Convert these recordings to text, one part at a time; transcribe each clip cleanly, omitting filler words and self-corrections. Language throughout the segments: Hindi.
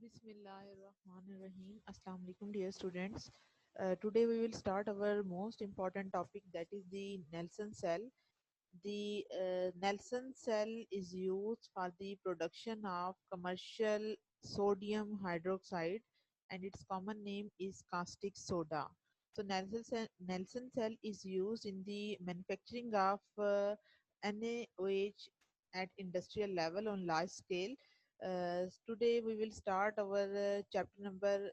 Bismillahirrahmanirrahim. Assalamu alaikum, dear students. Today we will start our most important topic, that is the Nelson cell. The Nelson cell is used for the production of commercial sodium hydroxide, and its common name is caustic soda. So Nelson cell is used in the manufacturing of NaOH at industrial level on large scale. Today we will start our chapter number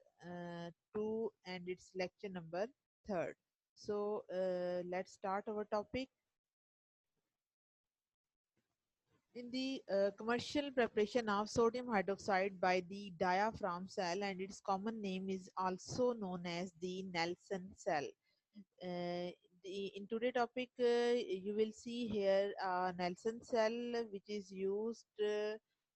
2 and its lecture number 3rd. So let's start our topic. In the commercial preparation of sodium hydroxide by the diaphragm cell, and its common name is also known as the Nelson cell. Uh, in today topic, you will see here Nelson cell, which is used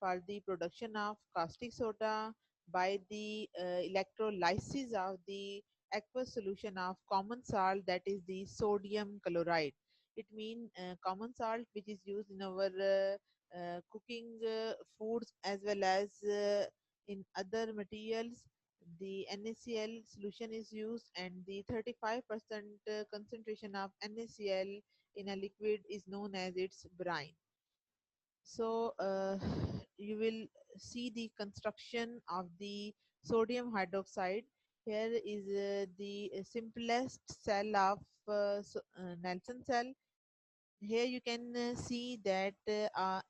for the production of caustic soda by the electrolysis of the aqueous solution of common salt, that is the sodium chloride. It means common salt which is used in our cooking foods as well as in other materials. The NaCl solution is used, and the 35% concentration of NaCl in a liquid is known as its brine. So you will see the construction of the sodium hydroxide. Here is the simplest cell of Nelson cell. Here you can see that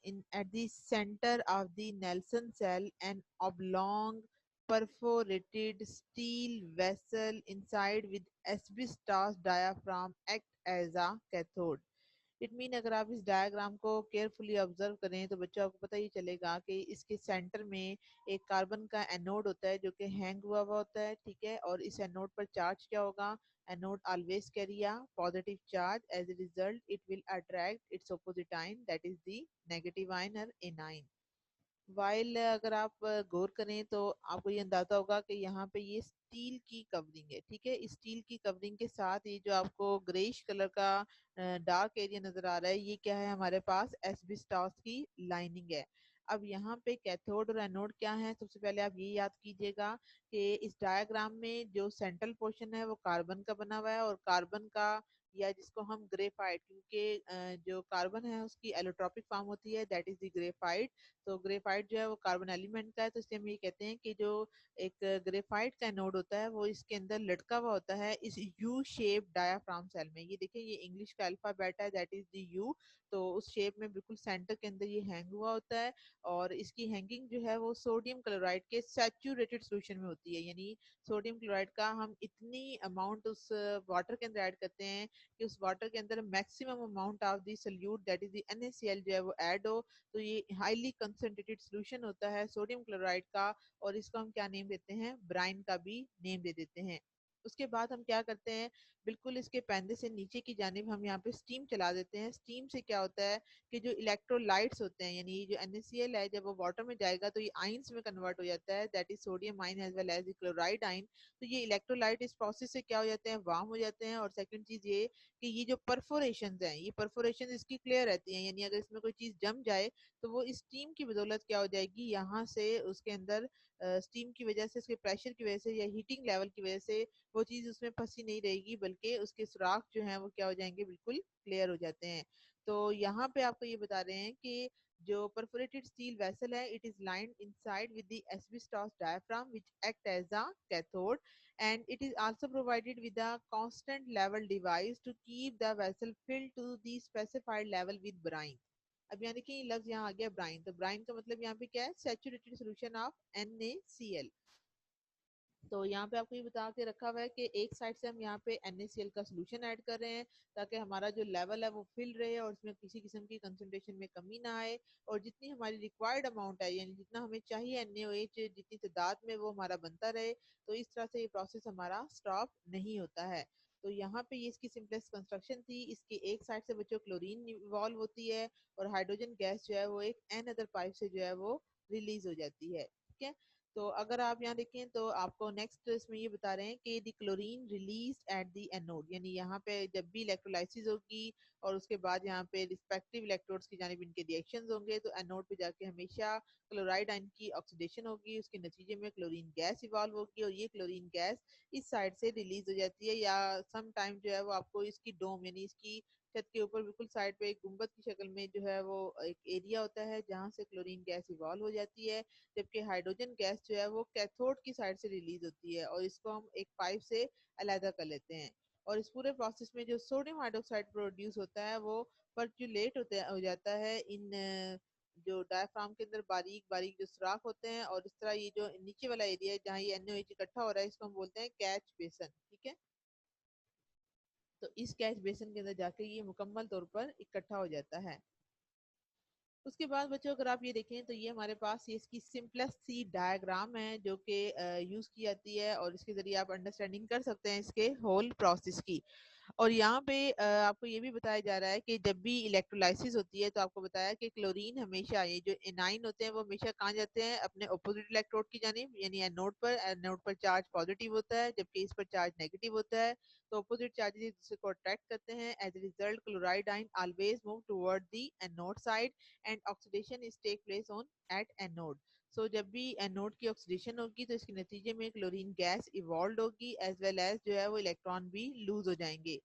in at the center of the Nelson cell, an oblong perforated steel vessel inside with asbestos diaphragm act as a cathode. It mean अगर आप इस डायग्राम को केयरफुली ऑब्जर्व करें तो बच्चों आपको पता ही चलेगा कि इसके सेंटर में एक कार्बन का एनोड होता है जो कि हैंग हुआ होता है, ठीक है। और इस एनोड पर चार्ज क्या होगा? Anode always carry a positive charge, as a result it will attract its opposite ion, that is the negative ion और एनाइन। वाइल अगर आप गौर करें तो आपको ये अंदाजा होगा कि यहाँ पे ये स्टील की कवरिंग है, ठीक है। इस स्टील की कवरिंग के साथ ये जो आपको ग्रेइश कलर का डार्क एरिया नजर आ रहा है, ये क्या है? हमारे पास एस्बेस्टॉस की लाइनिंग है। अब यहाँ पे कैथोड और एनोड क्या है? सबसे पहले आप ये याद कीजिएगा कि इस डायग्राम में जो सेंट्रल पोर्शन है वो कार्बन का बना हुआ है, और कार्बन का या जिसको हम ग्रेफाइट, क्योंकि जो कार्बन है उसकी एलोट्रॉपिक फॉर्म होती है, दैट इज द ग्रेफाइट। तो ग्रेफाइट जो है वो कार्बन एलिमेंट का है, तो इसलिए हम ये कहते हैं कि जो एक ग्रेफाइट का नोड होता है वो इसके अंदर लटका हुआ होता है इस यू शेप डायाफ्राम सेल में। ये देखिए, ये इंग्लिश का अल्फाबेट है, दैट इज द यू। तो उस शेप में बिल्कुल सेंटर के अंदर ये हैंग हुआ होता है, और इसकी हैंगिंग जो है वो सोडियम क्लोराइड के सैचुरेटेड सोल्यूशन में होती है। यानी सोडियम क्लोराइड का हम इतनी अमाउंट उस वाटर के अंदर ऐड करते हैं कि उस वाटर के अंदर maximum amount of the solute, that is the NaCl, जो है वो ऐड हो। तो ये हाईली कंसंट्रेटेड सोल्यूशन होता है सोडियम क्लोराइड का, और इसको हम क्या नेम देते हैं? ब्राइन का भी नेम दे देते हैं। उसके बाद हम क्या करते हैं? बिल्कुल इसके पैंदे से नीचे की जानिब हम यहाँ पे स्टीम चला देते हैं। स्टीम से क्या होता है कि जो इलेक्ट्रोलाइट्स होते हैं, यानी जो NaCl है, जब वो वाटर में जाएगा तो ये आइंस में कन्वर्ट हो जाता है, that is sodium ion as well as chloride ion. तो ये इलेक्ट्रोलाइट इस प्रोसेस से क्या हो जाते हैं? वार्म हो जाते हैं। और सेकंड चीज ये कि ये जो परफोरेशन हैं, ये परफोरेशन इसकी क्लियर रहती हैं, यानी अगर इसमें कोई चीज जम जाए तो वो इस स्टीम की बदौलत क्या हो जाएगी? यहाँ से उसके अंदर स्टीम की वजह से, उसके प्रेशर की वजह से या हीटिंग लेवल की वजह से वो चीज उसमें फंसी नहीं रहेगी, बल्कि उसके सुराख जो है वो क्या हो जाएंगे? बिल्कुल क्लियर हो जाते हैं। तो यहाँ पे आपको ये बता रहे हैं कि जो perforated steel vessel है, it is lined inside with the asbestos diaphragm which act as a cathode, and it is also provided with a constant level device to keep the vessel filled to the specified level with brine. अब यहाँ देखिए, ये लफ्ज यहाँ आ गया ब्राइन। तो ब्राइन का मतलब यहाँ पे क्या है? Saturated solution of NaCl। तो यहाँ पे आपको ये बता के रखा हुआ है कि एक साइड से हम यहाँ पे NaCl का सोल्यूशन ऐड कर रहे हैं ताकि हमारा जो लेवल है वो फिल रहे और उसमें किसी किस्म की कंसंट्रेशन में कमी ना आए, और जितनी हमारी रिक्वायर्ड अमाउंट है, यानी जितना हमें चाहिए NaOH जितनी तादाद में, वो हमारा बनता रहे। तो इस तरह से ये प्रोसेस हमारा स्टॉप नहीं होता है। तो यहाँ पे ये इसकी सिंपलेस्ट कंस्ट्रक्शन थी। इसके एक साइड से बच्चों क्लोरीन इवॉल्व होती है, और हाइड्रोजन गैस जो है वो एक एन अदर पाइप से जो है वो रिलीज हो जाती है, ठीक है। तो अगर आप यहाँ देखें तो आपको नेक्स्ट इसमें ये बता रहे हैं कि the chlorine release at the anode, यानी यहाँ पे जब भी इलेक्ट्रोलाइसिस होगी और उसके बाद यहाँ पे रिस्पेक्टिव इलेक्ट्रोड्स की जानिब इनके रिएक्शंस होंगे, तो एनोड पे जाके हमेशा क्लोराइड आयन की ऑक्सीडेशन होगी, उसके नतीजे में क्लोरीन गैस इवॉल्व होगी और ये क्लोरीन गैस इस साइड से रिलीज हो जाती है, या सम टाइम जो है वो आपको इसकी डोम यानी इसकी छत के ऊपर बिल्कुल साइड पे एक गुंबद की शक्ल में जो है वो एक एरिया होता है जहाँ से क्लोरीन गैस इवॉल्व हो जाती है, जबकि हाइड्रोजन गैस जो है वो कैथोड की साइड से रिलीज होती है और इसको हम एक पाइप से अलहदा कर लेते हैं। और इस पूरे प्रोसेस में जो सोडियम हाइड्रोक्साइड प्रोड्यूस होता है वो परक्यूलेट हो जाता है इन जो डायफ्राम के अंदर बारीक बारीक जो सुराख होते हैं, और इस तरह ये जो नीचे वाला एरिया है जहाँ ये NaOH इकट्ठा हो रहा है इसको हम बोलते हैं कैच बेसन, ठीक है। तो इस कैच बेसन के अंदर जाके ये मुकम्मल तौर पर इकट्ठा हो जाता है। उसके बाद बच्चों अगर आप ये देखें तो ये हमारे पास ये इसकी सिंपलेस्ट सी डायग्राम है जो कि यूज की जाती है और इसके जरिए आप अंडरस्टैंडिंग कर सकते हैं इसके होल प्रोसेस की। और यहाँ पे आपको ये भी बताया जा रहा है कि जब भी इलेक्ट्रोलाइसिस होती है तो आपको बताया कि क्लोरीन हमेशा ये जो एनाइन होते हैं वो हमेशा कहाँ जाते हैं, अपने ऑपोजिट इलेक्ट्रोड की जानिब, यानी एनोड पर चार्ज पॉजिटिव होता है जबकि इस पर चार्ज नेगेटिव होता है। तो ऑपोजिट चार्जेस एक दूसरे को अट्रैक्ट करते हैं, as a result chloride ion always move toward the anode side and oxidation is take place on at anode. So जब भी एनोड की ऑक्सीडेशन होगी तो इसके नतीजे में क्लोरीन गैस इवॉल्व होगी, एज वेल एज जो है वो इलेक्ट्रॉन भी लूज हो जाएंगे।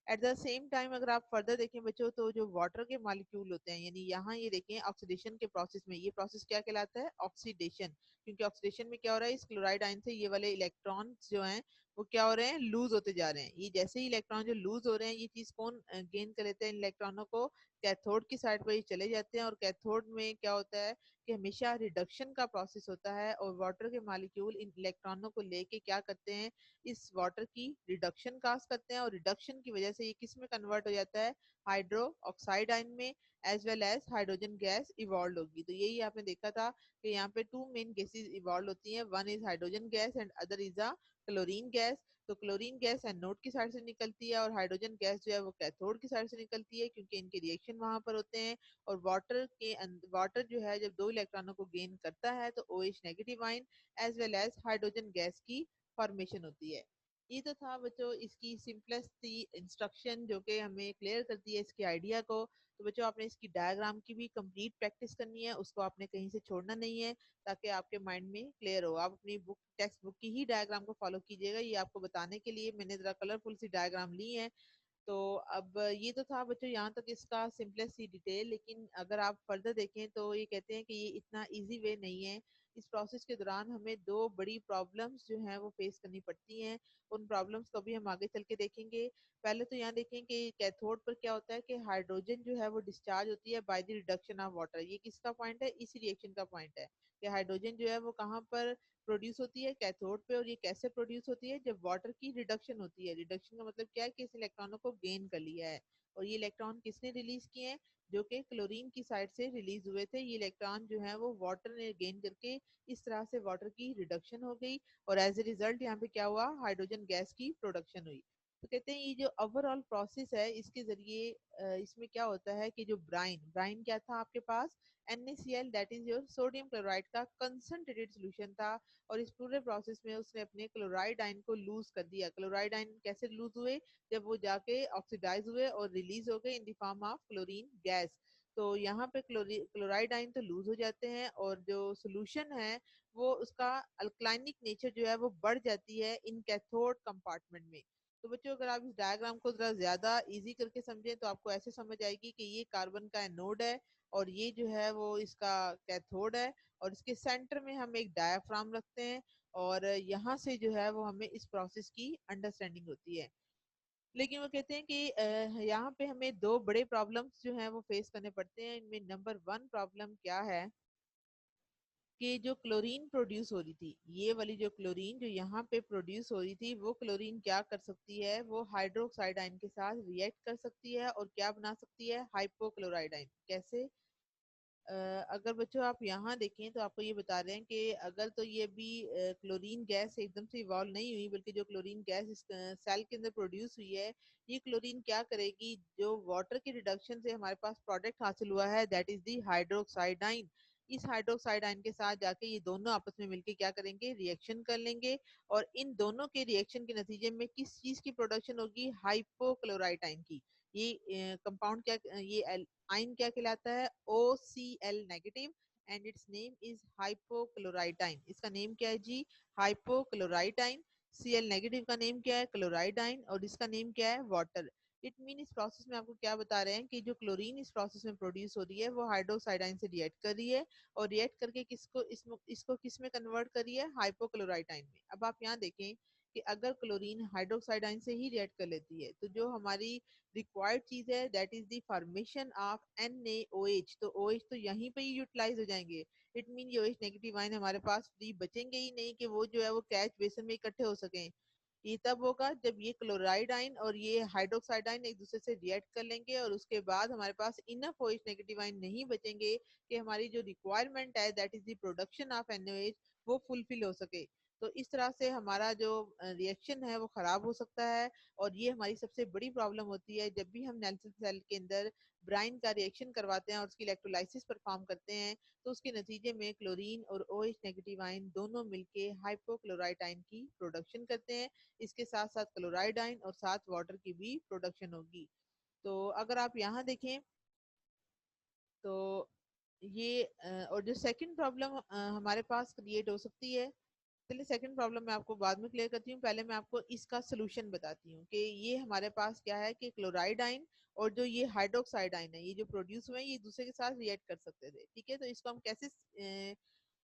एट द सेम टाइम अगर आप फर्दर देखें बच्चों तो जो वाटर के मॉलिक्यूल होते हैं, यानी यहाँ ये देखें ऑक्सीडेशन के प्रोसेस में, ये प्रोसेस क्या कहलाता है, ऑक्सीडेशन। क्योंकि ऑक्सीडेशन में क्या हो रहा है, इस क्लोराइड आयन से ये वाले इलेक्ट्रॉन जो हैं वो क्या हो रहे हैं, लूज होते जा रहे हैं। ये जैसे ही इलेक्ट्रॉन जो लूज हो रहे हैं ये चीज कौन गेन कर लेते हैं, इन इलेक्ट्रॉनों को कैथोड की साइड पर ही चले जाते हैं। और कैथोड में क्या होता है कि हमेशा रिडक्शन का प्रोसेस होता है और वाटर के मॉलिक्यूल इन इलेक्ट्रॉनों को लेके क्या करते हैं, इस वाटर की रिडक्शन कास्ट करते हैं और रिडक्शन की वजह से ये किस में कन्वर्ट हो जाता है, हाइड्रो ऑक्साइड आयन में, as well as hydrogen gas evolve होगी। तो यही आपने देखा था कि यहाँ पे टू मेन गैसेस इवॉल्व होती हैं, one is hydrogen gas and other is a chlorine gas. तो क्लोरीन गैस एनोड की साइड से निकलती है और हाइड्रोजन गैस जो है वो कैथोड की साइड से निकलती है, क्योंकि इनके रिएक्शन वहां पर होते हैं। और वाटर जो है जब दो इलेक्ट्रॉनों को गेन करता है तो OH negative ion as well as hydrogen gas की फॉर्मेशन होती है। ये तो था बच्चों इसकी सिंपलेस्ट सी इंस्ट्रक्शन जो कि हमें क्लियर करती है इसके आइडिया को। तो बच्चों आपने इसकी डायग्राम की भी कंप्लीट प्रैक्टिस करनी है, उसको आपने कहीं से छोड़ना नहीं है ताकि आपके माइंड में क्लियर हो। आप अपनी टेक्स्ट बुक की ही डायग्राम को फॉलो कीजिएगा, ये आपको बताने के लिए मैंने जरा कलरफुल सी डायग्राम ली है। तो अब ये तो था बच्चों यहाँ तक इसका सिंपलेस्ट सी डिटेल, लेकिन अगर आप फर्दर देखें तो ये कहते हैं कि ये इतना इजी वे नहीं है। इस प्रोसेस के दौरान हमें दो बड़ी प्रॉब्लम्स जो हैं वो फेस करनी पड़ती हैं। उन प्रॉब्लम्स को भी हम आगे चल के देखेंगे। पहले तो यहाँ देखें कि कैथोड पर क्या होता है कि हाइड्रोजन जो है वो डिस्चार्ज होती है by the reduction of water. ये किसका पॉइंट है, इसी रिएक्शन का पॉइंट है कि हाइड्रोजन जो है वो कहाँ पर प्रोड्यूस होती है, कैथोड पे। और ये कैसे प्रोड्यूस होती है, जब वाटर की रिडक्शन होती है। रिडक्शन का मतलब क्या है कि इस इलेक्ट्रॉनों को गेन कर लिया है। और ये इलेक्ट्रॉन किसने रिलीज किए हैं, जो कि क्लोरीन की साइड से रिलीज हुए थे। ये इलेक्ट्रॉन जो है वो वाटर ने गेन करके इस तरह से वाटर की रिडक्शन हो गई और एज ए रिजल्ट यहाँ पे क्या हुआ, हाइड्रोजन गैस की प्रोडक्शन हुई। तो कहते हैं ये जो ओवरऑल प्रोसेस है इसके जरिए इसमें क्या होता है कि जो ब्राइन ब्राइन क्या था आपके पास, NaCl, that is your sodium chloride का कंसंट्रेटेड सोल्यूशन था। और इस पूरे प्रोसेस में उसने अपने क्लोराइड आयन को लूज कर दिया। क्लोराइड आयन कैसे लूज हुए, जब वो जाके ऑक्सीडाइज हुए और रिलीज हो गए in the form of chlorine gas. तो यहाँ पे क्लोराइड आयन तो लूज हो जाते हैं और जो सोल्यूशन है वो उसका अल्कलाइनिक नेचर जो है वो बढ़ जाती है इन कैथोड कंपार्टमेंट में। तो बच्चों अगर आप इस डायग्राम को जरा ज्यादा इजी करके समझें तो आपको ऐसे समझ आएगी कि ये कार्बन का एनोड है और ये जो है वो इसका कैथोड है। और इसके सेंटर में हम एक डायाफ्राम रखते हैं और यहाँ से जो है वो हमें इस प्रोसेस की अंडरस्टैंडिंग होती है। लेकिन वो कहते हैं कि यहाँ पे हमें दो बड़े प्रॉब्लम्स जो हैं वो फेस करने पड़ते हैं। इनमें नंबर वन प्रॉब्लम क्या है कि जो क्लोरीन प्रोड्यूस हो रही थी, ये वाली जो क्लोरीन जो यहाँ पे प्रोड्यूस हो रही थी, वो क्लोरीन क्या कर सकती है, वो हाइड्रोक्साइड आयन के साथ रिएक्ट कर सकती है और क्या बना सकती है, हाइपोक्लोराइड आयन। कैसे, अगर बच्चों आप यहाँ देखें तो आपको ये बता रहे हैं कि अगर तो ये भी क्लोरीन गैस एकदम से इवॉल्व नहीं हुई, बल्कि जो क्लोरीन गैस इस सेल के अंदर प्रोड्यूस हुई है, ये क्लोरीन क्या करेगी, जो वाटर की रिडक्शन से हमारे पास प्रोडक्ट हासिल हुआ है that is the hydroxide ion. इस हाइड्रोक्साइड आयन के साथ जाके ये दोनों आपस में मिलके क्या करेंगे, रिएक्शन कर लेंगे। और इन दोनों के रिएक्शन के नतीजे में किस चीज की प्रोडक्शन होगी, हाइपोक्लोराइट आयन की। ये कंपाउंड क्या, ये आयन क्या कहलाता है, OCl negative, and it's name is hypochlorite ion. इसका नेम क्या है जी, हाइपोक्लोराइट आयन। Cl नेगेटिव का नेम क्या है, क्लोराइड आयन, और इसका नेम क्या है, वाटर। इट मीन इस प्रोसेस में आपको क्या बता रहे हैं कि जो क्लोरीन इस प्रोसेस में प्रोड्यूस हो रही है वो हाइड्रोक्साइड आयन से रिएक्ट कर रही है, और रिएक्ट करके इसको किस में कन्वर्ट कर रही है, हाइपोक्लोराइट आयन में। अब आप यहाँ देखें कि अगर क्लोरीन हाइड्रोक्साइड आयन से ही रिएक्ट कर लेती है तो जो हमारी रिक्वायर्ड चीज है that is the formation of NaOH, तो OH तो यहीं पे ही यूटिलाइज हो जाएंगे। इट मीन ये OH नेगेटिव आयन हमारे पास फ्री बचेंगे ही नहीं कि वो जो है वो कैच बेसन में इकट्ठे हो सकें। ये तब होगा जब ये क्लोराइड आयन और ये हाइड्रोक्साइड आयन एक दूसरे से रिएक्ट कर लेंगे, और उसके बाद हमारे पास इनफ OH नेगेटिव आयन नहीं बचेंगे कि हमारी जो रिक्वायरमेंट है that is the production of NaOH वो फुलफिल हो सके। तो इस तरह से हमारा जो रिएक्शन है वो खराब हो सकता है, और ये हमारी सबसे बड़ी प्रॉब्लम होती है जब भी हम नेल्सन सेल के अंदर ब्राइन का रिएक्शन करवाते हैं और उसकी इलेक्ट्रोलाइसिस परफॉर्म करते हैं, तो उसके नतीजे में क्लोरीन और OH नेगेटिव आयन दोनों मिलके हाइपोक्लोराइट आयन की प्रोडक्शन करते हैं। इसके साथ साथ क्लोराइड आयन और साथ वाटर की भी प्रोडक्शन होगी। तो अगर आप यहाँ देखें तो ये और जो सेकंड प्रॉब्लम हमारे पास क्रिएट हो सकती है, चलिए सेकंड प्रॉब्लम मैं आपको बाद में क्लियर करती हूँ, पहले मैं आपको इसका सोल्यूशन बताती हूँ कि ये हमारे पास क्या है कि क्लोराइड आयन और जो ये हाइड्रोक्साइड आयन है ये जो प्रोड्यूस हुए हैं ये दूसरे के साथ रिएक्ट कर सकते थे, ठीक है। तो इसको हम कैसे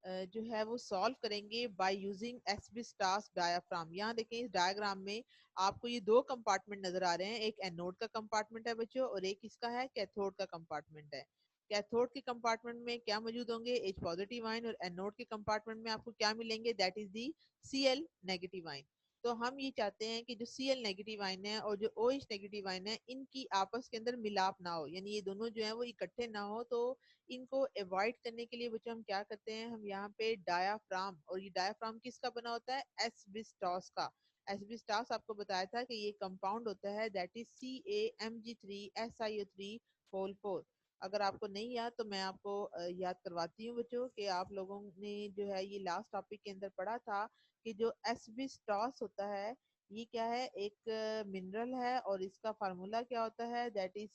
जो है वो सॉल्व करेंगे, बाय यूजिंग एस्बेस्टॉस डायाफ्राम। यहाँ देखें इस डायग्राम में आपको ये दो कंपार्टमेंट नजर आ रहे हैं, एक एनोड का कंपार्टमेंट है बच्चों और एक इसका है कैथोड का कंपार्टमेंट है। कैथोड के कंपार्टमेंट में क्या मौजूद होंगे, H पॉजिटिव आयन, और एनोड के कंपार्टमेंट में आपको क्या मिलेंगे, that is the Cl negative ion. तो हम ये चाहते हैं कि जो Cl नेगेटिव आयन है और जो OH नेगेटिव आयन है इनकी आपस के अंदर मिलाप ना हो, यानी ये दोनों जो है वो इकट्ठे ना हो। तो इनको अवॉइड करने के लिए बच्चों हम क्या करते हैं, हम यहाँ पे डायाफ्राम, और ये डायाफ्राम किसका बना होता है, एस्बेस्टॉस का। एस्बेस्टॉस आपको बताया था कि ये कंपाउंड होता है दैट इज CaMg3SiO3 होल 4। अगर आपको नहीं याद तो मैं आपको याद करवाती हूँ बच्चों कि आप लोगों ने जो है ये लास्ट टॉपिक के अंदर पढ़ा था कि जो एस्बेस्टॉस होता है ये क्या है, एक मिनरल है, और इसका फार्मूला क्या होता है, दैट इज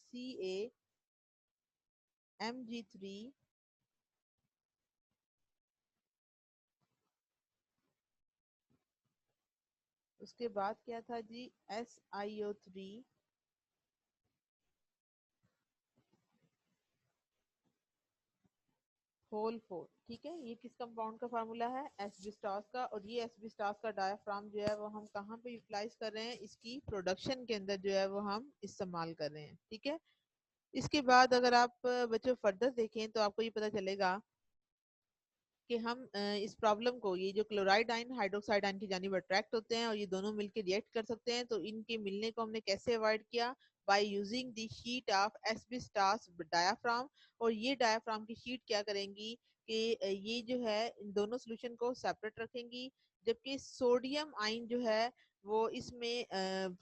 CaMg3, उसके बाद क्या था जी, SiO3 होल 4, ठीक है। ये किस कंपाउंड का फार्मूला है, एस्बेस्टॉस का। और ये एस्बेस्टॉस का डायाफ्राम जो है वो हम कहाँ पे यूटिलाइज कर रहे हैं, इसकी प्रोडक्शन के अंदर जो है वो हम इस्तेमाल कर रहे हैं, ठीक है। इसके बाद अगर आप बच्चों फर्दर देखें तो आपको ये पता चलेगा कि हम इस प्रॉब्लम को, ये जो क्लोराइड आयन हाइड्रोक्साइड आयन की जानिब अट्रैक्ट होते हैं और ये दोनों मिलकर रिएक्ट कर सकते हैं, तो इनके मिलने को हमने कैसे अवॉइड किया, by using the sheet of asbestos diaphragm. और ये डायाफ्राम की शीट क्या करेंगी कि ये जो है इन दोनों सोल्यूशन को सेपरेट रखेंगी, जबकि सोडियम आयन जो है वो इसमें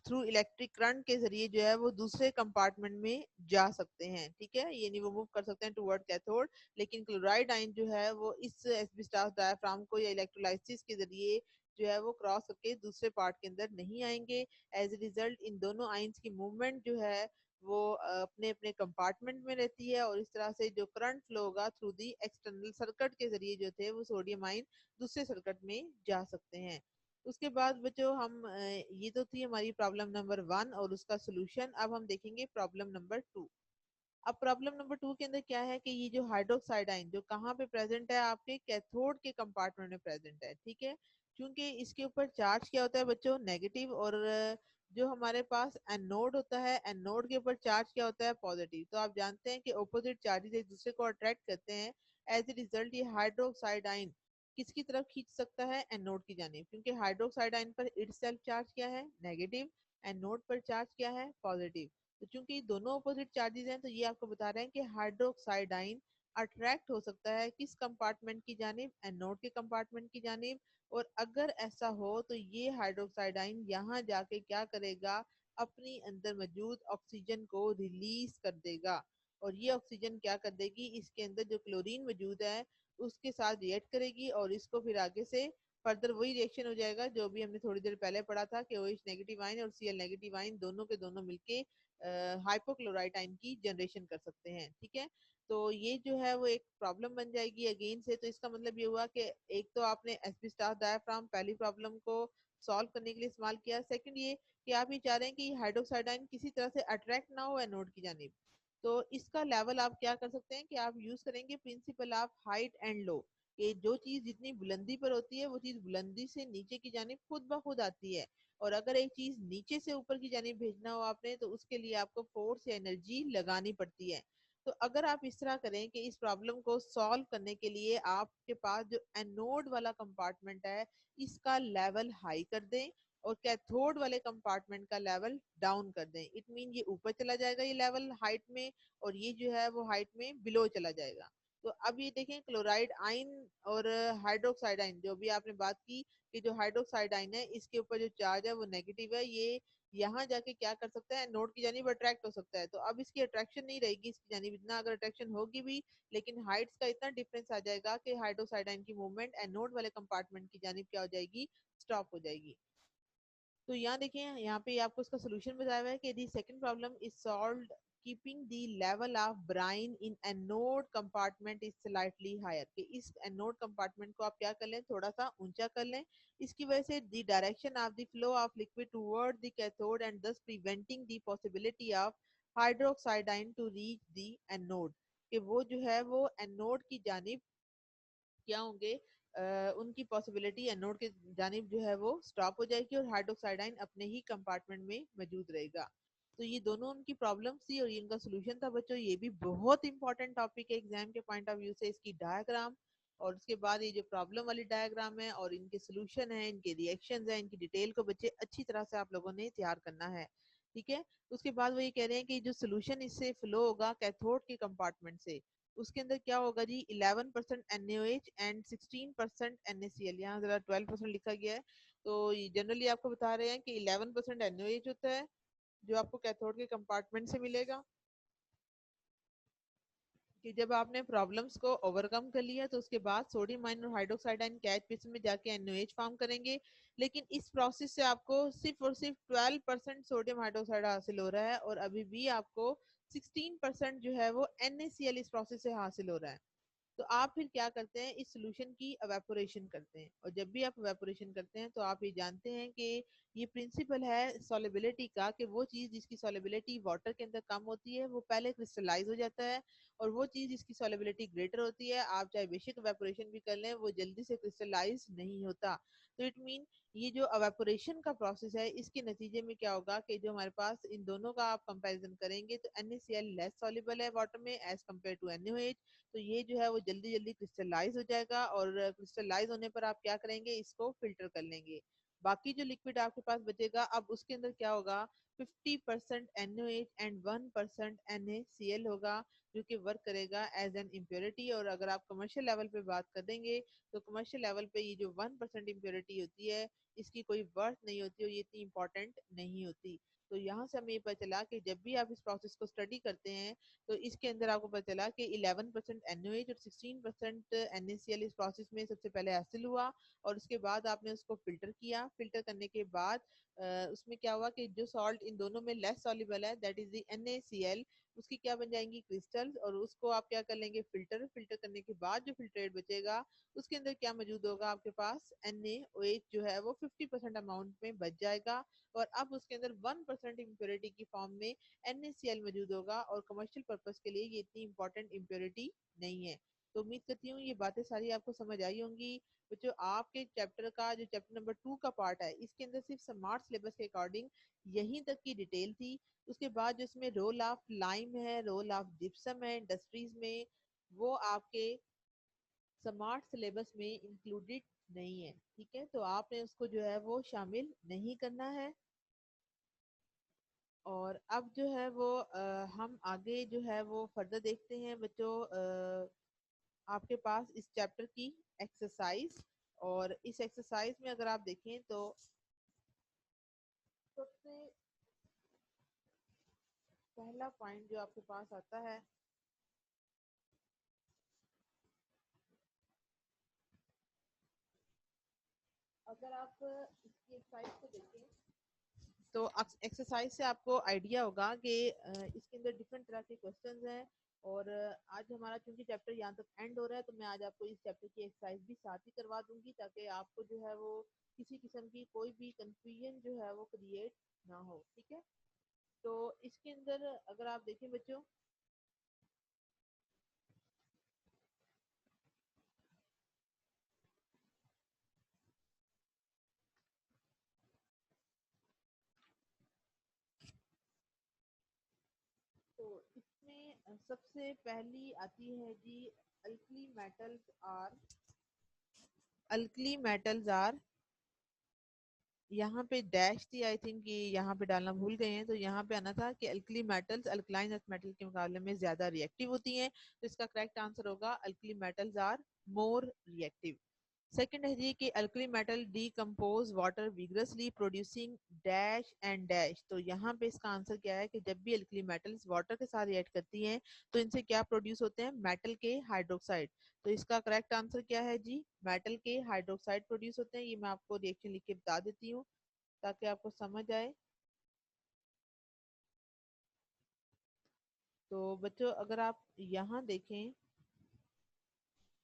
थ्रू इलेक्ट्रिक करंट के जरिए जो है वो दूसरे कंपार्टमेंट में जा सकते हैं, ठीक है, यानी वो मूव कर सकते हैं टुवर्ड कैथोड। लेकिन क्लोराइड आयन जो है वो इस एस्बेस्टॉस डायाफ्राम को या इलेक्ट्रोलाइसिस के जरिए जो है वो क्रॉस करके दूसरे पार्ट के अंदर नहीं आएंगे। एज ए रिजल्ट इन दोनों आयंस की मूवमेंट जो है वो अपने अपने कंपार्टमेंट में रहती है, और इस तरह से जो करंट फ्लो होगा थ्रू दी एक्सटर्नल सर्किट के जरिए जो थे वो सोडियम आयन दूसरे सर्किट में जा सकते हैं। उसके बाद बच्चों हम ये तो थी हमारी प्रॉब्लम नंबर 1 और उसका सोल्यूशन। अब हम देखेंगे प्रॉब्लम नंबर 2। अब प्रॉब्लम नंबर 2 के अंदर क्या है कि ये जो हाइड्रोक्साइड आयन जो कहाँ पे प्रेजेंट है, आपके कैथोड के कंपार्टमेंट में प्रेजेंट है, ठीक है। क्योंकि इसके ऊपर चार्ज क्या होता है बच्चों, नेगेटिव, और जो हमारे पास एनोड होता है, एनोड के ऊपर चार्ज क्या होता है, पॉजिटिव। तो आप जानते हैं कि ऑपोजिट चार्जेस एक दूसरे को अट्रैक्ट करते हैं। एज ए रिजल्ट ये हाइड्रोक्साइड आयन किसकी तरफ खींच सकता है, एनोड की जानिब, क्योंकि हाइड्रोक्साइड आयन पर इटसेल्फ चार्ज क्या है, नेगेटिव, एनोड पर चार्ज क्या है, पॉजिटिव। तो चूंकि दोनों अपोजिट चार्जेस हैं तो ये आपको बता रहे हैं कि हाइड्रोक्साइड आयन अट्रैक्ट हो सकता है किस कंपार्टमेंट की जानिब, एनोड के कंपार्टमेंट की जानिब। और अगर ऐसा हो तो ये हाइड्रोक्साइड आयन यहाँ जाके क्या करेगा, अपनी अंदर मौजूद ऑक्सीजन को रिलीज कर देगा। और ये ऑक्सीजन क्या कर देगी, इसके अंदर जो क्लोरीन मौजूद है उसके साथ रिएक्ट करेगी और इसको फिर आगे से फर्दर वही रिएक्शन हो जाएगा जो भी हमने थोड़ी देर पहले पढ़ा था कि OH नेगेटिव आयन और Cl नेगेटिव आयन दोनों के दोनों मिलके हाइपोक्लोराइट आयन की जनरेशन कर सकते हैं। ठीक है, तो ये जो है वो एक प्रॉब्लम बन जाएगी अगेन से। तो इसका मतलब ये हुआ कि एक तो आपने sp स्टार डायाफ्राम पहली प्रॉब्लम को सॉल्व करने के लिए इस्तेमाल किया। सेकंड ये कि आप ये चाह रहे हैं कि हाइड्रोक्साइड आयन किसी तरह से अट्रैक्ट ना हो एनोड की जानिब। तो इसका लेवल आप क्या कर सकते हैं कि आप यूज करेंगे principle of height and low, कि जो चीज जितनी बुलंदी पर होती है वो चीज बुलंदी से नीचे की जानिब खुद ब खुद आती है, और अगर एक चीज नीचे से ऊपर की जानिब भेजना हो आपने तो उसके लिए आपको फोर्स या एनर्जी लगानी पड़ती है। तो अगर आप इस तरह करें कि इस प्रॉब्लम को सॉल्व करने के लिए आपके पास जो एनोड वाला कंपार्टमेंट है इसका लेवल हाई कर दें और कैथोड वाले कंपार्टमेंट का लेवल डाउन कर दें, इट मीन ये ऊपर चला जाएगा ये लेवल हाइट में, और ये जो है वो हाइट में बिलो चला जाएगा। तो अब ये देखें क्लोराइड आयन और हाइड्रोक्साइड आयन जो भी आपने बात की कि जो हाइड्रोक्साइड आयन है इसके ऊपर जो चार्ज है वो नेगेटिव है, ये यहाँ जाके क्या कर सकता है, नोड की जानिब अट्रैक्ट हो सकता है। तो अब इसकी अट्रैक्शन नहीं रहेगी इसकी जानिब, इतना अगर अट्रैक्शन होगी भी लेकिन हाइट्स का इतना डिफरेंस आ जाएगा कि हाइड्रोक्साइड आयन की मूवमेंट एनोड वाले कंपार्टमेंट की जानिब क्या हो जाएगी, स्टॉप हो जाएगी। तो यहाँ देखिए यहाँ पे आपको इसका सोल्यूशन बताया हुआ है कि the second problem is solved keeping the level of brine in anode compartment is slightly higher, कि इस एनोड कंपार्टमेंट को आप क्या कर लें, थोड़ा सा ऊंचा कर लें। इसकी वजह से the direction of the flow of liquid toward the cathode and thus preventing the possibility of hydroxide ion to reach the anode, कि वो जो है वो एनोड की जानिब क्या होंगे, उनकी पॉसिबिलिटी एनोड के जानिब जो है वो स्टॉप हो जाएगी और हाइड्रोक्साइड आयन अपने ही कंपार्टमेंट में मौजूद रहेगा। तो ये दोनों उनकी प्रॉब्लम्स थी और ये इनका सोल्यूशन था बच्चों। ये भी बहुत इंपॉर्टेंट टॉपिक है एग्जाम के पॉइंट ऑफ व्यू से, इसकी डायग्राम और उसके बाद ये जो प्रॉब्लम वाली डायग्राम है और इनके सोल्यूशन है, इनके रिएक्शंस है, इनकी डिटेल को बच्चे अच्छी तरह से आप लोगों ने तैयार करना है। ठीक है, उसके बाद वो ये कह रहे हैं कि जो सोल्यूशन इससे फ्लो होगा कैथोड के कंपार्टमेंट से उसके अंदर क्या होगा जी, 11% NaOH एंड 16% NaCl। यहाँ जरा 12% लिखा गया है, तो जनरली आपको बता रहे हैं कि 11% NaOH होता है जो आपको कैथोड के कंपार्टमेंट से मिलेगा। कि जब आपने प्रॉब्लम्स को ओवरकम कर लिया तो उसके बाद सोडियम आयन और हाइड्रोक्साइड आयन कैच बेसिन में जाके NaOH फॉर्म करेंगे, लेकिन इस प्रोसेस से आपको सिर्फ और सिर्फ 12% सोडियम हाइड्रोक्साइड हासिल हो रहा है और अभी भी आपको 16% जो है वो NaCl इस प्रोसेस से हासिल हो रहा है। तो आप फिर क्या करते हैं, इस सोल्यूशन की एवेपोरेशन करते हैं, और जब भी आप एवेपोरेशन करते हैं तो आप ये जानते हैं कि ये प्रिंसिपल है सॉलिबिलिटी का, कि वो चीज जिसकी सॉलिबिलिटी वाटर के अंदर कम होती है वो पहले क्रिस्टलाइज हो जाता है, और वो चीज जिसकी सॉलिबिलिटी ग्रेटर होती है आप चाहे बेशक एवेपोरेशन भी कर लें वो जल्दी से क्रिस्टलाइज नहीं होता। तो इट मीन ये जो एवेपोरेशन का प्रोसेस है इसके नतीजे में क्या होगा कि जो हमारे पास इन दोनों का आप कंपैरिजन करेंगे तो NaCl लेस सॉल्युबल है वाटर में एज कम्पेयर टू NaOH, तो ये जो है वो जल्दी जल्दी क्रिस्टलाइज हो जाएगा और क्रिस्टलाइज होने पर आप क्या करेंगे, इसको फिल्टर कर लेंगे। बाकी जो लिक्विड आपके पास बचेगा अब उसके अंदर क्या होगा, 50% NaOH एंड 1% NaCl होगा जो कि वर्क करेगा एज एन इम्प्योरिटी। और अगर आप कमर्शियल लेवल पे बात कर देंगे तो कमर्शियल लेवल पे ये जो 1% इम्प्योरिटी होती है इसकी कोई वर्थ नहीं होती और ये इतनी इंपॉर्टेंट नहीं होती। तो यहाँ से हमें ये पता चला कि जब भी आप इस प्रोसेस को स्टडी करते हैं तो इसके अंदर आपको पता चला कि 11% NaOH और 16% NaCl इस प्रोसेस में सबसे पहले हासिल हुआ, और उसके बाद आपने उसको फिल्टर किया। फिल्टर करने के बाद उसमें क्या हुआ कि जो सॉल्ट इन दोनों में लेस सॉल्युबल है दैट इज द NaCl, उसकी क्या बन जाएंगी क्रिस्टल्स, और उसको आप क्या कर लेंगे, फिल्टर। फिल्टर करने के बाद जो फिल्ट्रेट बचेगा उसके अंदर क्या मौजूद होगा, आपके पास NaOH जो है वो 50% अमाउंट में बच जाएगा, और अब उसके अंदर 1% इम्प्योरिटी की फॉर्म में NaCl मौजूद होगा, और कमर्शियल पर्पस के लिए ये इतनी इंपॉर्टेंट इम्प्योरिटी नहीं है। तो उम्मीद करती हूँ ये बातें सारी आपको समझ आई होंगी। बच्चों आपके चैप्टर का जो चैप्टर नंबर 2 का पार्ट है इसके अंदर सिर्फ स्मार्ट सिलेबस के अकॉर्डिंग यहीं तक की डिटेल थी। उसके बाद जो इसमें रोल ऑफ लाइम है, रोल ऑफ जिप्सम है इंडस्ट्रीज में, वो आपके स्मार्ट सिलेबस में इंक्लूडेड नहीं है। ठीक है, तो आपने उसको जो है वो शामिल नहीं करना है। और अब जो है वो हम आगे जो है वो फर्दर देखते हैं बच्चों। आपके पास इस चैप्टर की एक्सरसाइज, और इस एक्सरसाइज में अगर आप देखें तो सबसे पहला पॉइंट जो आपके पास आता है अगर आप इसकी एक्सरसाइज को देखें तो एक्सरसाइज से आपको आइडिया होगा कि इसके अंदर डिफरेंट तरह के क्वेश्चंस हैं। और आज हमारा क्योंकि चैप्टर यहाँ तक एंड हो रहा है तो मैं आज आपको इस चैप्टर की एक्सरसाइज भी साथ ही करवा दूंगी ताकि आपको जो है वो किसी किस्म की कोई भी कंफ्यूजन जो है वो क्रिएट ना हो। ठीक है, तो इसके अंदर अगर आप देखें बच्चों, तो इसमें सबसे पहली आती है जी alkali metals are, alkali metals are, यहाँ पे डैश थी आई थिंक, ये यहाँ पे डालना भूल गए हैं, तो यहाँ पे आना था कि alkali metals alkaline earth metal के मुकाबले में ज्यादा रिएक्टिव होती हैं। तो इसका करेक्ट आंसर होगा alkali metals are more reactive. Second है जी कि alkali metal decompose water vigorously producing dash and dash. तो यहाँ पे इसका आंसर क्या है कि जब भी अल्कली मेटल्स वाटर के साथ रिएक्ट करती हैं तो इनसे क्या प्रोड्यूस होते हैं, मेटल के हाइड्रोक्साइड। तो इसका करेक्ट आंसर क्या है जी, मेटल के हाइड्रोक्साइड प्रोड्यूस होते हैं। ये मैं आपको रिएक्शन लिख के बता देती हूँ ताकि आपको समझ आए। तो बच्चों अगर आप यहाँ देखें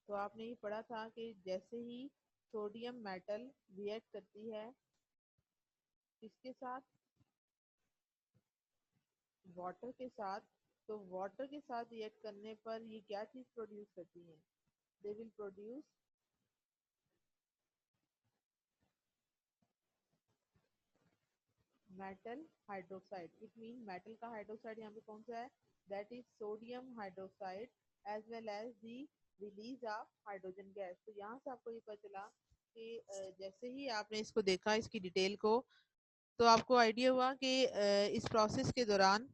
तो आपने ये पढ़ा था कि जैसे ही सोडियम मेटल रिएक्ट करती है किसके साथ, वाटर के साथ, तो वाटर के साथ रिएक्ट करने पर ये क्या चीज प्रोड्यूस करती है, they will produce metal hydroxide. It mean metal का हाइड्रोक्साइड यहाँ पे कौन सा है, that is sodium hydroxide as well as the release of hydrogen gas. तो यहाँ से आपको ये पता चला कि जैसे ही आपने इसको देखा इसकी डिटेल को तो आपको आइडिया हुआ कि इस प्रोसेस के दौरान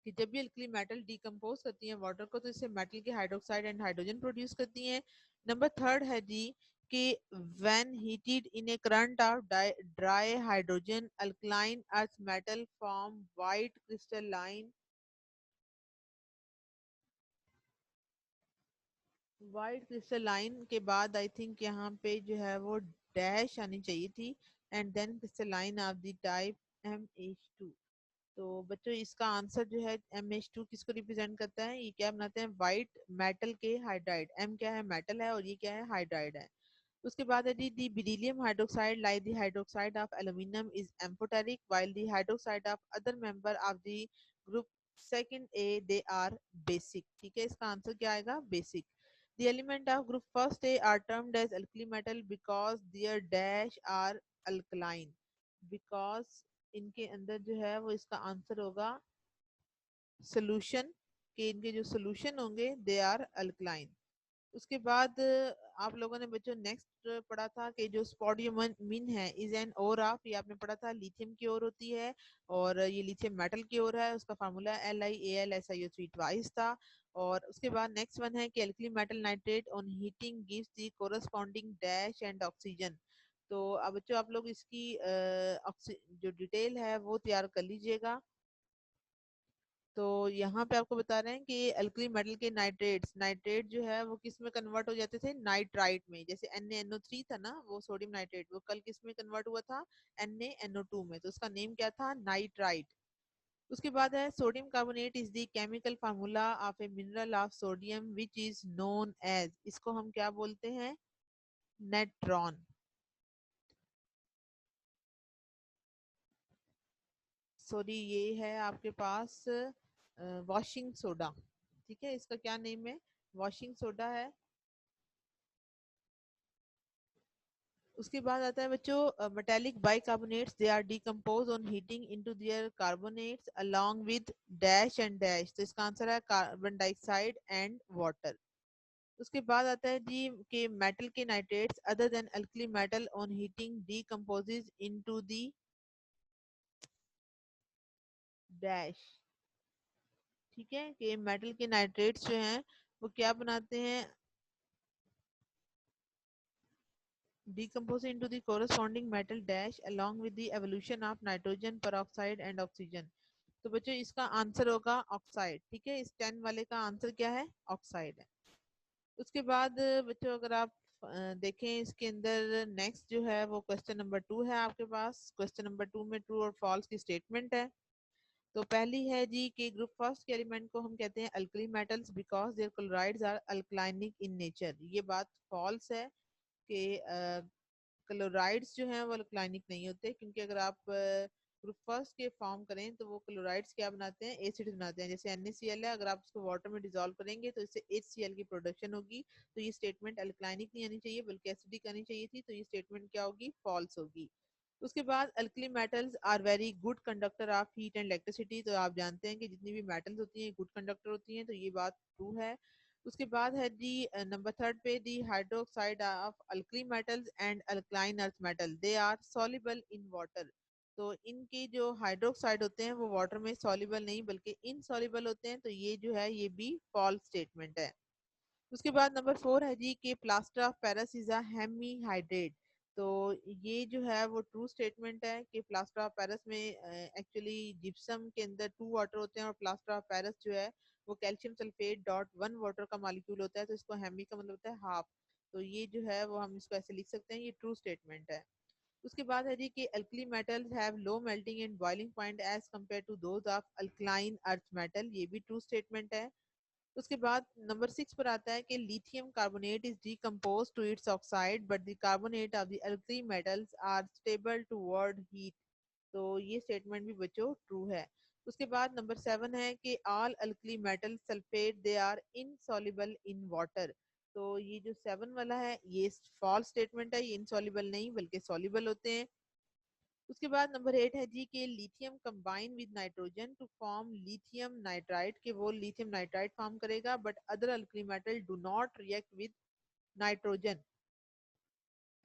कि जब भी अल्कली मेटल डिकम्पोज करती हैं वाटर को तो इससे मेटल के हाइड्रोक्साइड एंड हाइड्रोजन प्रोड्यूस करती हैं। नंबर थर्ड है जी कि when heated in A current of dry hydrogen alkaline earth metal form white crystalline, white crystalline के बाद आई थिंक यहाँ पे जो है वो डैश आनी चाहिए थी, and then crystalline of the type MH2। तो बच्चों इसका आंसर जो है MH2 किसको रिप्रेजेंट करता है, ये क्या बनाते हैं, व्हाइट मेटल के हाइड्राइड। M क्या है, मेटल है, और ये क्या है, हाइड्राइड है। उसके बाद है the beryllium hydroxide like the hydroxide of aluminium is amphoteric while the hydroxide of other member of the group second A they are basic. ठीक है, इसका आंसर क्या आएगा, basic. The element of group first A are termed as alkali metal because their dash are alkaline, because इनके अंदर जो है वो इसका आंसर होगा सोल्यूशन, कि इनके जो सोल्यूशन होंगे दे आर अल्कलाइन। उसके बाद आप लोगों ने बच्चों नेक्स्ट पढ़ा था कि जो स्पोडियमिन है इज एन ओर ऑफ, ये आपने पढ़ा था लिथियम की ओर होती है और ये लिथियम मेटल की ओर है। उसका फार्मूला LiAlSiO3 ट्वाइस था। और उसके बाद नेक्स्ट वन है कि alkali metal nitrate on heating gives the corresponding dash and oxygen. तो अब बच्चों आप लोग इसकी जो डिटेल है वो तैयार कर लीजिएगा। तो यहाँ पे आपको बता रहे हैं कि अल्कली मेटल के नाइट्रेट्स, नाइट्रेट जो है वो किस में कन्वर्ट हो जाते थे, नाइट्राइट में। जैसे NaNO3 था ना वो सोडियम नाइट्रेट, वो कल किस में कन्वर्ट हुआ था, NaNO2 में, तो उसका नेम क्या था, नाइट्राइट। उसके बाद है sodium carbonate is the chemical formula of a mineral of sodium which is known as, इसको हम क्या बोलते हैं, नेट्रॉन। सॉरी ये है आपके पास वॉशिंग सोडा। ठीक है, इसका क्या नेम है, वॉशिंग सोडा है। उसके बाद आता है बच्चों metallic bicarbonates, they are decompose on heating into their carbonates along with dash and dash. तो इसका आंसर है कार्बन डाइऑक्साइड एंड वाटर। उसके बाद आता है जी कि मेटल के nitrates other than alkali metal on heating decomposes into the dash. ठीक है, कि मेटल के नाइट्रेट्स जो हैं वो क्या बनाते हैं, decompose into the corresponding metal dash along with the evolution of nitrogen peroxide and oxygen। तो बच्चों इसका आंसर होगा ऑक्साइड। ठीक है, इस 10 वाले का आंसर क्या है, ऑक्साइड है। उसके बाद बच्चों अगर आप देखें इसके अंदर नेक्स्ट जो है वो क्वेश्चन नंबर 2 है आपके पास। क्वेश्चन नंबर 2 में ट्रू और फॉल्स की स्टेटमेंट है। तो पहली है जी कि ग्रुप फर्स्ट के एलिमेंट को हम कहते हैं alkali metals because their chlorides are alkalinic in nature. ये बात फॉल्स है कि क्लोराइड्स जो हैं वो अल्कलाइनिक नहीं होते, क्योंकि अगर आप ग्रुप फर्स्ट के फॉर्म करें तो वो क्लोराइड्स क्या बनाते हैं, एसिड्स बनाते हैं। जैसे NaCl है, अगर आप उसको वाटर में डिजोल्व करेंगे तो इससे HCl की प्रोडक्शन होगी। तो ये स्टेटमेंट अल्कलाइनिक नहीं आनी चाहिए बल्कि एसिडिक आनी चाहिए थी, तो ये स्टेटमेंट क्या होगी, फॉल्स होगी। उसके बाद alkali metals are very good conductor of heat and electricity. तो आप जानते हैं कि जितनी भी मेटल्स होती हैं गुड कंडक्टर होती हैं, तो ये बात ट्रू है। उसके बाद है जी नंबर थर्ड पे, the hydroxide of alkali metals and alkaline earth metal they are soluble in water. तो इनके जो हाइड्रोक्साइड होते हैं वो वाटर में सॉल्युबल नहीं बल्कि इनसॉल्युबल होते हैं, तो ये जो है ये भी फॉल्स स्टेटमेंट है। उसके बाद नंबर 4 है जी कि plaster of Paris is a hemihydrate. तो ये जो है वो ट्रू स्टेटमेंट है कि प्लास्टर ऑफ पेरिस में एक्चुअली जिप्सम के अंदर 2 वाटर होते हैं और प्लास्टर ऑफ पेरिस जो है वो कैल्शियम सल्फेट डॉट 1 वाटर का मॉलिक्यूल होता है, तो इसको हेमी का मतलब होता है हाफ। तो ये जो है वो हम इसको ऐसे लिख सकते हैं, ये ट्रू स्टेटमेंट है। उसके बाद है जी कि alkali metals have low melting and boiling point as compare to those of alkaline earth metal. ये भी ट्रू स्टेटमेंट है। उसके बाद नंबर 6 पर आता है कि lithium carbonate is decompose to its oxide but the carbonate of the alkali metals are stable toward heat. तो ये स्टेटमेंट भी बच्चों ट्रू है। उसके बाद नंबर 7 है कि all alkali metal sulphate they are insoluble in water. तो ये जो 7 वाला है ये फॉल्स स्टेटमेंट है, ये इनसॉल्युबल नहीं बल्कि सॉल्युबल होते हैं। उसके बाद नंबर 8 है जी कि lithium combine with nitrogen to form lithium nitride, के वो लिथियम नाइट्राइड फॉर्म करेगा but other alkali metal do not react with nitrogen.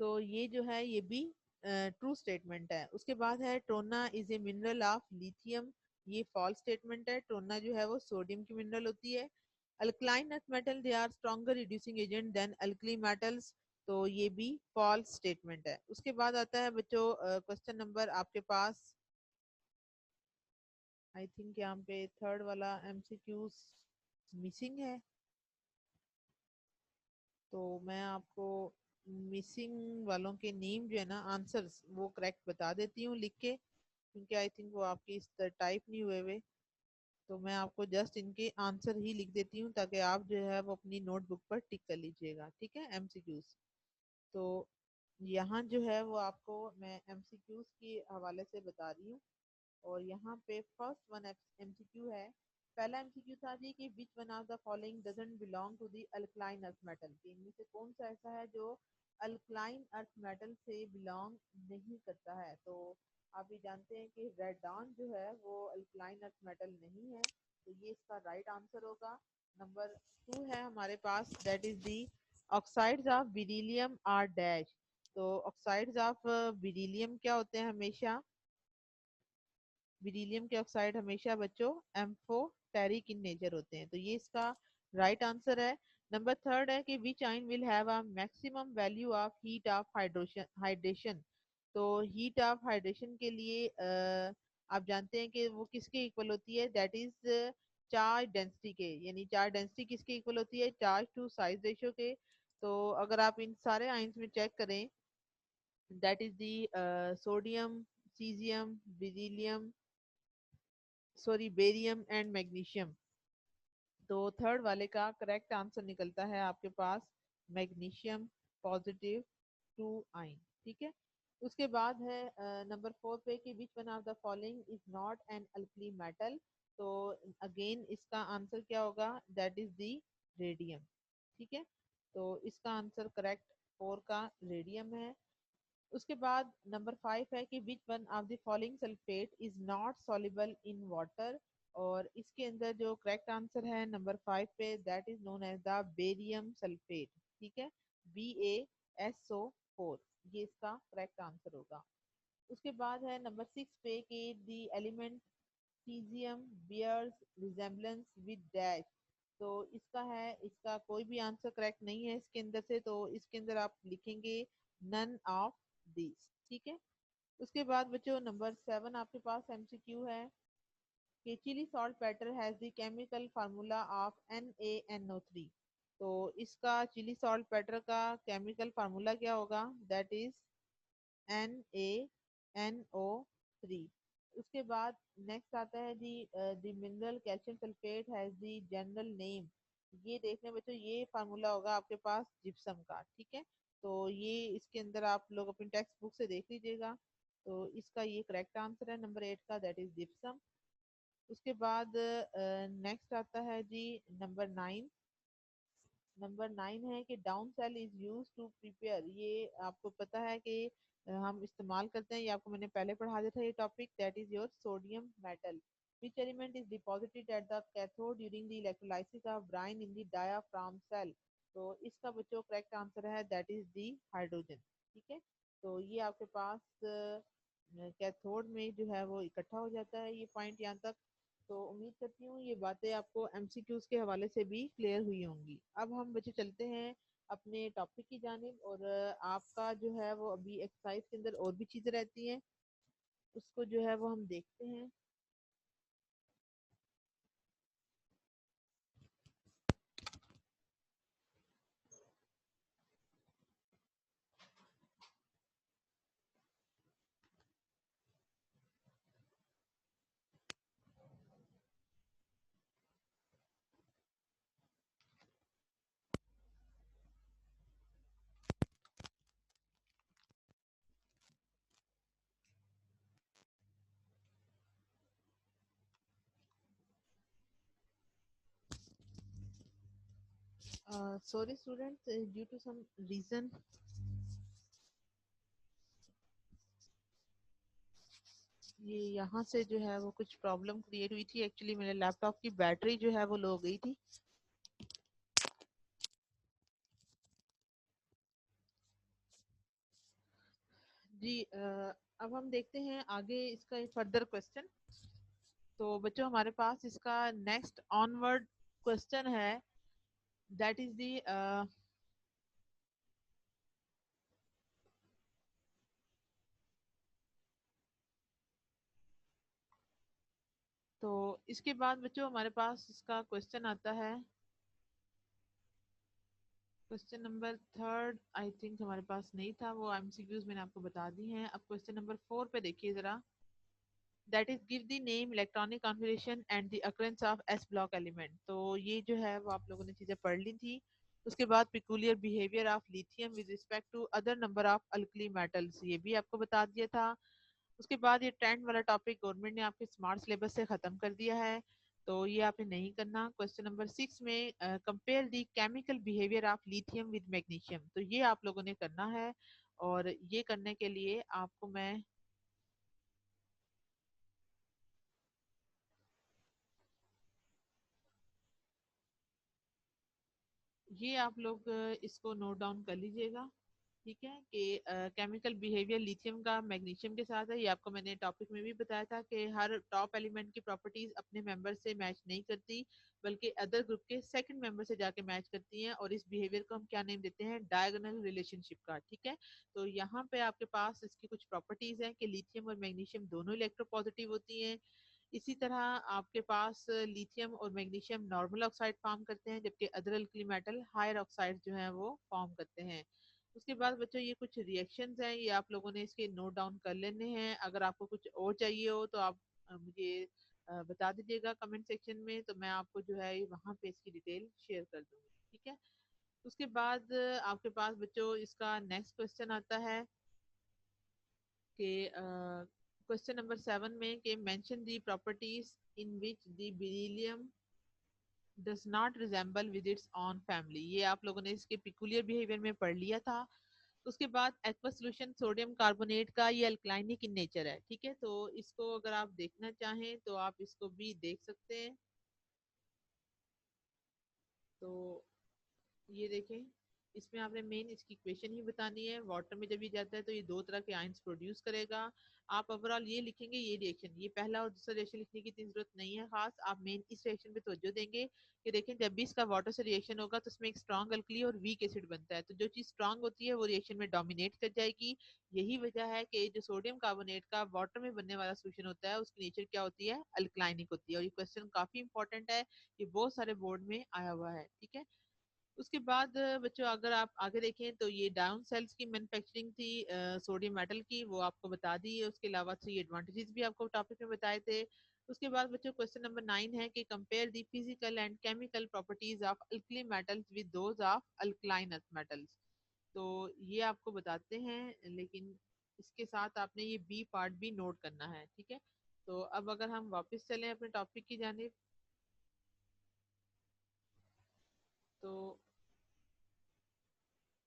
तो ये जो है ये भी ट्रू स्टेटमेंट है। उसके बाद है trona is a mineral of lithium. ये फॉल्स स्टेटमेंट है, ट्रोना जो है वो सोडियम की मिनरल होती है। Alkaline earth metal they are stronger reducing agent than alkali metals. तो ये भी फॉल्स स्टेटमेंट है। उसके बाद आता है बच्चों क्वेश्चन नंबर आपके पास, आई थिंक यहाँ पे थर्ड वाला MCQ मिसिंग है, तो मैं आपको मिसिंग वालों के नेम जो है ना, आंसर्स वो करेक्ट बता देती हूँ लिख के, क्योंकि आई थिंक वो आपकी इस तरह टाइप नहीं हुए हुए। तो मैं आपको जस्ट इनके आंसर ही लिख देती हूँ ताकि आप जो है वो अपनी नोटबुक पर टिक कर लीजिएगा, ठीक है, MCQs। तो यहाँ जो है वो आपको मैं MCQs के हवाले से बता रही हूँ। और यहाँ पे फर्स्ट वन MCQ है। पहला MCQ था जी कि which one of the following doesn't belong to the alkaline earth metal, कि इनमें से कौन सा ऐसा है जो अल्कलाइन अर्थ मेटल से बिलोंग नहीं करता है। तो आप भी जानते हैं कि रेडॉन जो है वो अल्कलाइन अर्थ मेटल नहीं है, तो ये इसका राइट आंसर होगा। नंबर 2 है हमारे पास, that is the oxides of beryllium are dash. तो ऑक्साइड्स ऑफ बेरिलियम क्या होते हैं, हमेशा बेरिलियम के ऑक्साइड हमेशा बच्चों एम्फोटेरिक इन नेचर होते हैं, तो ये इसका राइट आंसर है। नंबर थर्ड है कि विच ion will have a maximum value of heat of hydration. तो हीट ऑफ हाइड्रेशन के लिए आप जानते हैं कि वो किसके इक्वल होती है, दैट इज चार्ज डेंसिटी के, यानी चार्ज डेंसिटी किसके इक्वल होती है, चार्ज टू साइज रेशियो के। तो अगर आप इन सारे आयंस में चेक करें, that is the sodium, caesium, beryllium, sorry barium and magnesium. तो थर्ड वाले का करेक्ट आंसर निकलता है आपके पास मैग्नीशियम पॉजिटिव 2 आइन, ठीक है। उसके बाद है नंबर 4 पे कि which one of the following is not an alkali metal. तो अगेन इसका आंसर क्या होगा, दैट इज दी रेडियम, ठीक है। तो इसका आंसर करेक्ट 4 का रेडियम है। उसके बाद नंबर 5 है कि which one of the following sulphate is not soluble in water. और इसके अंदर जो करेक्ट आंसर है नंबर 5 पे, that is known as the barium sulphate, ठीक है, BaSO4, ये इसका करेक्ट आंसर होगा। उसके बाद है नंबर 6 पे कि the element caesium bears resemblance with dash. तो इसका है, इसका कोई भी आंसर करेक्ट नहीं है इसके अंदर से, तो इसके अंदर आप लिखेंगे नन ऑफ दिस, ठीक है। उसके बाद बच्चों नंबर 7 आपके पास MCQ है कि Chile saltpetre has the chemical formula of NaNO3। तो इसका चिली सॉल्ट पेटर का केमिकल फार्मूला क्या होगा? That is NaNO3। उसके बाद नेक्स्ट आता है जी the mineral calcium sulphate has the general name. ये देखने बच्चों, ये फार्मूला होगा आपके पास जिप्सम का, ठीक है। तो ये इसके अंदर आप लोग अपनी टेक्स्ट बुक से देख लीजिएगा। तो इसका ये करेक्ट आंसर है नंबर 8 का, दैट इज जिप्सम। उसके बाद नेक्स्ट आता है जी नंबर 9। नंबर 9 है कि down cell is use to prepare. ये आपको पता है कि हम इस्तेमाल करते हैं, ये आपको मैंने पहले पढ़ा दिया था ये topic, that is your sodium metal. Which element is deposited at the cathode during the electrolysis of brine in the diaphragm cell. तो इसका बच्चों करेक्ट आंसर है दैट इज दी हाइड्रोजन, ठीक है। तो ये आपके पास कैथोड में जो है वो इकट्ठा हो जाता है, ये पॉइंट यहाँ तक। तो उम्मीद करती हूँ ये बातें आपको एमसीक्यूज के हवाले से भी क्लियर हुई होंगी। अब हम बच्चे चलते हैं अपने टॉपिक की जानिब, और आपका जो है वो अभी एक्सरसाइज के अंदर और भी चीजें रहती हैं, उसको जो है वो हम देखते हैं। Sorry students, due to some reason ये यहाँ से जो है वो कुछ प्रॉब्लम क्रिएट हुई थी। एक्चुअली मेरे लैपटॉप की बैटरी जो है वो लो हो गई थी जी। अब हम देखते हैं आगे इसका फर्दर क्वेश्चन। तो बच्चों हमारे पास इसका नेक्स्ट ऑनवर्ड क्वेश्चन है, दैट इज दी तो इसके बाद बच्चों हमारे पास इसका क्वेश्चन आता है, क्वेश्चन नंबर 3 आई थिंक हमारे पास नहीं था, वो एमसीक्यूज मैंने आपको बता दी हैं। अब क्वेश्चन नंबर 4 पे देखिए जरा, that is give the name electronic configuration and the occurrence of S block element. तो ये जो है वो आप लोगों ने चीजें पढ़ ली थी। उसके बाद peculiar behaviour of lithium with respect to other number of alkali metals, ये भी आपको बता दिया था। उसके बाद ये टेंथ वाला टॉपिक गवर्नमेंट ने आपके स्मार्ट सिलेबस से खत्म कर दिया है, तो ये आपने नहीं करना। क्वेश्चन नंबर 6 में compare the chemical behaviour of lithium with magnesium, तो ये आप लोगों ने करना है। और ये करने के लिए आपको मैं ये आप लोग इसको नोट डाउन कर लीजिएगा, ठीक है। कि केमिकल बिहेवियर लिथियम का मैग्नीशियम के साथ है, ये आपको मैंने टॉपिक में भी बताया था कि हर टॉप एलिमेंट की प्रॉपर्टीज अपने मेंबर से मैच नहीं करती, बल्कि अदर ग्रुप के सेकंड मेंबर से जाके मैच करती हैं, और इस बिहेवियर को हम क्या नेम देते हैं? डायगोनल रिलेशनशिप का, ठीक है। तो यहाँ पे आपके पास इसकी कुछ प्रॉपर्टीज हैं कि लिथियम और मैग्नीशियम दोनों इलेक्ट्रोपॉजिटिव होती हैं। इसी तरह आपके पास लिथियम और मैग्नीशियम नॉर्मल ऑक्साइड फॉर्म करते हैं, जबकि other alkali metal higher oxide जो है वो फॉर्म करते हैं। उसके बाद बच्चों ये कुछ रिएक्शंस हैं, ये आप लोगों ने इसके नोट डाउन कर लेने हैं। अगर आपको कुछ और चाहिए हो तो आप मुझे बता दीजिएगा कमेंट सेक्शन में, तो मैं आपको जो है वहाँ पे इसकी डिटेल शेयर कर दूंगी, ठीक है। उसके बाद आपके पास बच्चों इसका नेक्स्ट क्वेश्चन आता है कि क्वेश्चन नंबर 7 में कि mention the properties in which the beryllium does not resemble with its on family, ये आप लोगों ने इसके पिकुलियर बिहेवियर में पढ़ लिया था। उसके बाद एक्वस सोल्यूशन सोडियम कार्बोनेट का ये अल्कलाइनिक इन नेचर है, ठीक है। तो इसको अगर आप देखना चाहें तो आप इसको भी देख सकते हैं। तो ये देखें, इसमें आपने मेन इसकी इक्वेशन ही बतानी है। वाटर में जब ये जाता है तो ये दो तरह के आयंस प्रोड्यूस करेगा। आप ओवरऑल ये लिखेंगे, ये रिएक्शन, ये पहला और दूसरा रिएक्शन लिखने की इतनी जरूरत नहीं है खास, आप मेन इस रिएक्शन पे तवज्जो देंगे कि देखें जब भी इसका वाटर से रिएक्शन होगा तो इसमें एक स्ट्रॉन्ग अल्कली और वीक एसिड बनता है, तो जो चीज स्ट्रॉन्ग होती है वो रिएक्शन में डोमिनेट कर जाएगी। यही वजह है कि जो सोडियम कार्बोनेट का वाटर में बनने वाला सोल्यूशन होता है उसकी नेचर क्या होती है? अल्कलाइनिक होती है। और ये क्वेश्चन काफी इंपॉर्टेंट है, ये बहुत सारे बोर्ड में आया हुआ है, ठीक है। उसके बाद बच्चों अगर आप आगे देखें तो ये डाउन सेल्स की मैन्युफैक्चरिंग थी सोडियम मेटल की, वो आपको बता दी है। उसके अलावा 3 एडवांटेजेस भी आपको टॉपिक में बताए थे। उसके बाद बच्चों क्वेश्चन नंबर 9 है कि compare the physical and chemical properties of alkali metals with those of alkaline earth metals. तो ये आपको बताते हैं, लेकिन इसके साथ आपने ये बी पार्ट भी नोट करना है, ठीक है। तो अब अगर हम वापस चलें अपने टॉपिक की जानिब, तो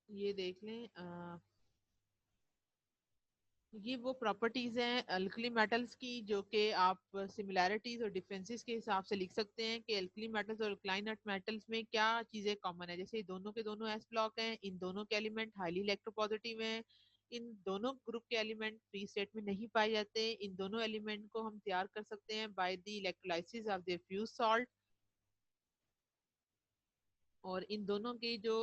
ये देख लें ये वो प्रॉपर्टीज हैं अल्कली मेटल्स की जो कि आप सिमिलैरिटीज और डिफरेंसेस के हिसाब से लिख सकते हैं कि अल्कली मेटल्स और अल्कलाइन अर्थ मेटल्स में क्या चीजें कॉमन है। जैसे दोनों के दोनों एस ब्लॉक हैं, इन दोनों के एलिमेंट हाईली इलेक्ट्रोपॉजिटिव हैं, इन दोनों ग्रुप के एलिमेंट फ्री स्टेट में नहीं पाए जाते, इन दोनों एलिमेंट को हम तैयार कर सकते हैं by the electrolysis of the fuse salt. और इन दोनों के जो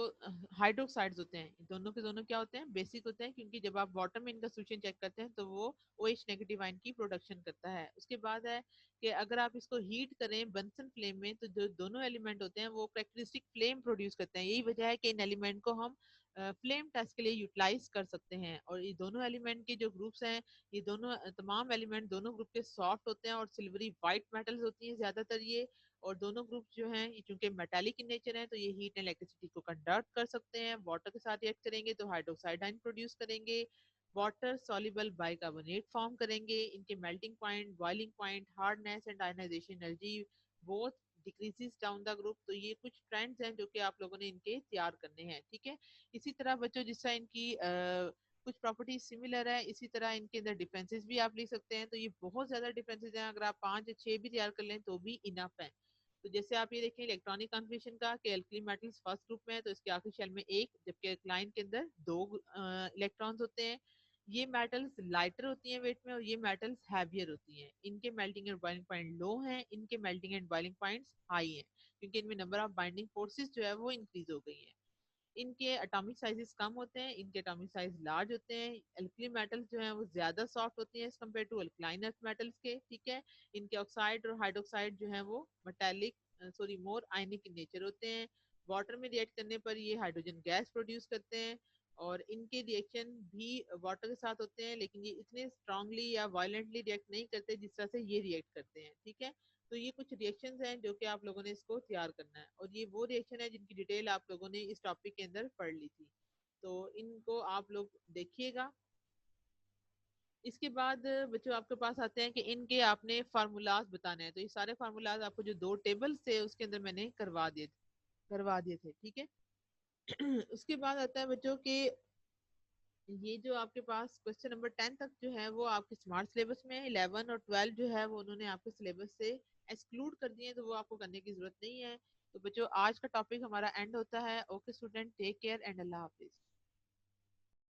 हाइड्रोक्साइड्स होते हैं, इन दोनों के दोनों क्या होते हैं, बेसिक होते हैं, क्योंकि जब आप वाटर में इनका सोल्यूशन चेक करते हैं तो वो OH नेगेटिव आयन की प्रोडक्शन करता है। उसके बाद है कि अगर आप इसको हीट करें बंसन फ्लेम में तो जो दोनों एलिमेंट होते हैं वो कैरेक्टरिस्टिक फ्लेम प्रोड्यूस करते हैं। यही वजह है कि इन एलिमेंट को हम फ्लेम टेस्ट के लिए यूटिलाइज कर सकते हैं। और ये दोनों एलिमेंट के जो ग्रुप्स हैं, ये दोनों तमाम एलिमेंट दोनों ग्रुप के सॉफ्ट होते हैं और सिल्वरी वाइट मेटल्स होती हैं ज्यादातर ये। और दोनों ग्रुप जो हैं ये चूंकि मेटालिक इन नेचर है तो ये हीट एंड इलेक्ट्रिसिटी को कंडक्ट कर सकते हैं। वाटर के साथ रिएक्ट करेंगे तो हाइड्रोक्साइड आयन प्रोड्यूस करेंगे, वाटर सॉल्युबल बाइकार्बोनेट फॉर्म करेंगे। इनके melting point, boiling point, hardness and ionisation energy both decreases down the group. तो ये कुछ ट्रेंड्स हैं जो कि आप लोगों ने इनके तैयार करने हैं, ठीक है। इसी तरह बच्चों जिस तरह इनकी कुछ प्रॉपर्टीज सिमिलर है, इसी तरह इनके अंदर डिफरेंसेस भी आप लिख सकते हैं। तो ये बहुत ज्यादा डिफरेंसेस हैं, अगर आप 5 या 6 भी तैयार कर लें तो भी इनफ है। तो जैसे आप ये देखें इलेक्ट्रॉनिक कन्फिग्रेशन का कि अल्कली मेटल्स फर्स्ट ग्रुप में है तो इसके आखिरी शेल में एक, जबकि अल्कलाइन के अंदर 2 इलेक्ट्रॉन्स होते हैं। ये मेटल्स लाइटर होती हैं वेट में और ये मेटल्स हैवियर होती हैं। इनके मेल्टिंग एंड बॉइलिंग पॉइंट लो हैं, इनके melting and boiling points high हैं, क्योंकि इनमें नंबर ऑफ बाइंडिंग फोर्सेस जो है वो इंक्रीज हो गई है। इनके एटॉमिक साइजेस कम होते हैं, इनके एटॉमिक साइज लार्ज होते हैं। अल्कली मेटल्स जो हैं वो ज्यादा सॉफ्ट होती हैं as compare to alkaline earth metals के, ठीक है। इनके ऑक्साइड और हाइड्रोक्साइड जो हैं वो metallic sorry more ionic in nature होते हैं। वाटर में रिएक्ट करने पर ये हाइड्रोजन गैस प्रोड्यूस करते हैं। और इनके रिएक्शन भी वाटर के साथ होते हैं, लेकिन ये इतने स्ट्रांगली या वायलेंटली रिएक्ट नहीं करते जिस तरह से ये रिएक्ट करते हैं, ठीक है। तो ये कुछ रिएक्शंस हैं जो कि आप लोगों ने इसको तैयार करना है, और ये वो रिएक्शन है जिनकी डिटेल आप लोगों ने इस टॉपिक के अंदर पढ़ ली थी। तो इनको आप लोग देखिएगा। इसके बाद बच्चों आपके पास आते हैं कि इनके आपने फार्मूलाज बताने हैं। तो ये सारे फार्मूलाज आपको जो 2 टेबल्स थे उसके अंदर मैंने करवा दिए थे, ठीक है। उसके बाद आता है बच्चों के ये जो आपके पास क्वेश्चन नंबर 10 तक जो है वो आपके स्मार्ट सिलेबस में है। 11 और 12 जो है वो उन्होंने आपके सिलेबस से एक्सक्लूड कर दिए हैं, तो वो आपको करने की जरूरत नहीं है। तो बच्चों आज का टॉपिक हमारा एंड होता है। Okay student, take care and अल्लाह हाफिज।